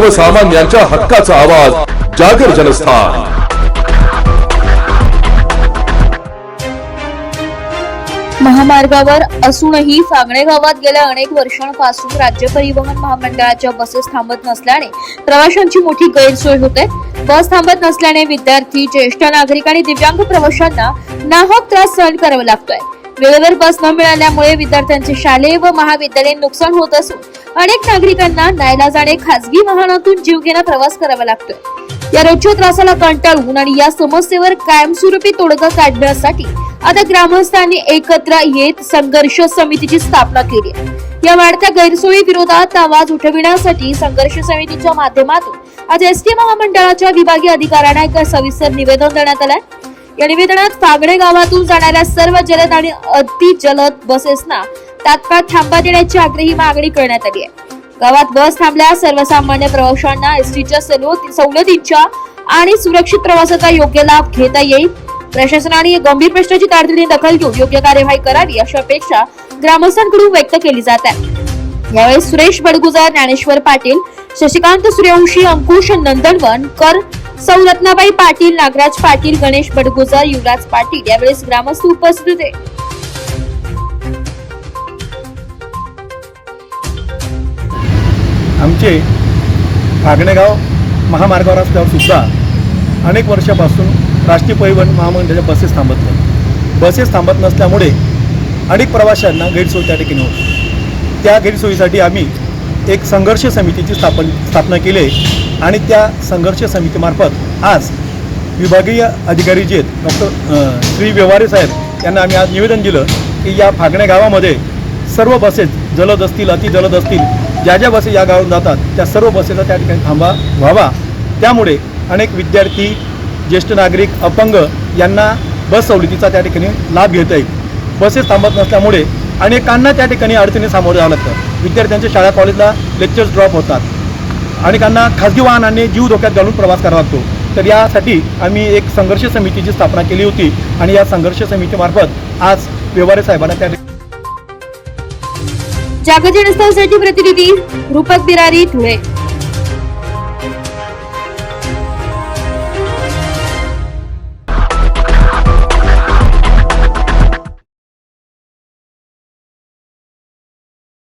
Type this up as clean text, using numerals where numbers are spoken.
सर्वसामान्यांच्या हक्काचा आवाज जागर जनस्थान। महामार्गावर असूनही फागणे गावात गेल्या अनेक वर्षांपासून राज्य परिवहन महामंडळाच्या बसेस थांबत नसल्याने प्रवाशांची मोठी गैरसोय होते। बस थांबत नसल्याने विद्यार्थी, ज्येष्ठ नागरिक आणि दिव्यांग प्रवाशांना नाहक त्रास सहन करावा लागतोय। वेळेवर बस न मिळाल्यामुळे विद्यार्थ्यांचे शालेय व महाविद्यालयीन नुकसान होत असून अनेक नागरिकांना नाईलाजाने खासगी वाहनातून जीवघेणा प्रवास करावा लागतोय। या रोजच्या त्रासाला कंटाळून आणि या समस्येवर कायमस्वरूपी तोडगा काढण्यासाठी आता ग्रामस्थांनी एकत्र येत संघर्ष समितीची स्थापना केली आहे। या वाढत्या गैरसोयी विरोधात आवाज उठविण्यासाठी संघर्ष समितीच्या माध्यमातून आज एसटी महामंडळाच्या विभागीय अधिकाऱ्यांना एक सविस्तर निवेदन देण्यात आलंय। या निवेदनात फागणे गावातून जाणाऱ्या सर्व जलद आणि अति जलद बसेसना तात्काळ थांबा देण्याची आग्रही मागणी करण्यात आली आहे। गावात बस थांबल्यास सर्वसामान्य प्रवाशांना एसटीच्या सवलतींच्या आणि सुरक्षित प्रवासाचा योग्य लाभ घेता येईल। प्रशासनाने गंभीर प्रश्नाची तातडीने दखल घेऊन योग्य कार्यवाही करावी अशी अपेक्षा ग्रामस्थांकडून व्यक्त केली जात आहे। यावेळी सुरेश बडगुजर, ज्ञानेश्वर पाटील, शशिकांत सूर्यवंशी, अंकुश नंदनवनकर, सौ रत्नाबाई पाटील, नागराज पाटील, गणेश बडगुजर, युवराज पाटील यावेळेस ग्रामस्थ उपस्थित होते। आमचे फागणेगाव महामार्गावर असल्यावर सुद्धा अनेक वर्षापासून राष्ट्रीय परिवहन महामंडळाच्या बसेस थांबत नाही। बसेस थांबत नसल्यामुळे अनेक प्रवाशांना गैरसोय त्या ठिकाणी होते। त्या गैरसोयीसाठी आम्ही एक संघर्ष समितीची स्थापना केली आहे आणि त्या संघर्ष समितीमार्फत आज विभागीय अधिकारी जे आहेत डॉक्टर श्री व्यवहारे साहेब यांना आम्ही आज निवेदन दिलं की या फागणे गावामध्ये सर्व बसेस जलद असतील, अतिजलद असतील, ज्या ज्या बसेस या गावातून जातात त्या सर्व बसेसचा त्या ठिकाणी थांबा व्हावा। त्यामुळे अनेक विद्यार्थी, ज्येष्ठ नागरिक, अपंग यांना बस सवलतीचा त्या ठिकाणी लाभ घेता येईल। बसेस थांबत नसल्यामुळे अनेकांना त्या ठिकाणी अडचणी सामोरे जावं लागतं। विद्यार्थ्यांच्या शाळा कॉलेजला लेक्चर्स ड्रॉप होतात, अनेकांना खाजगी वाहनाने जीव धोक्यात घालून प्रवास करावा लागतो। तर यासाठी आम्ही एक संघर्ष समितीची स्थापना केली होती आणि या संघर्ष समितीमार्फत आज व्यवहारे साहेबांना त्या जागर जनस्थानसाठी प्रतिनिधी रूपक बिरारी, धुळे।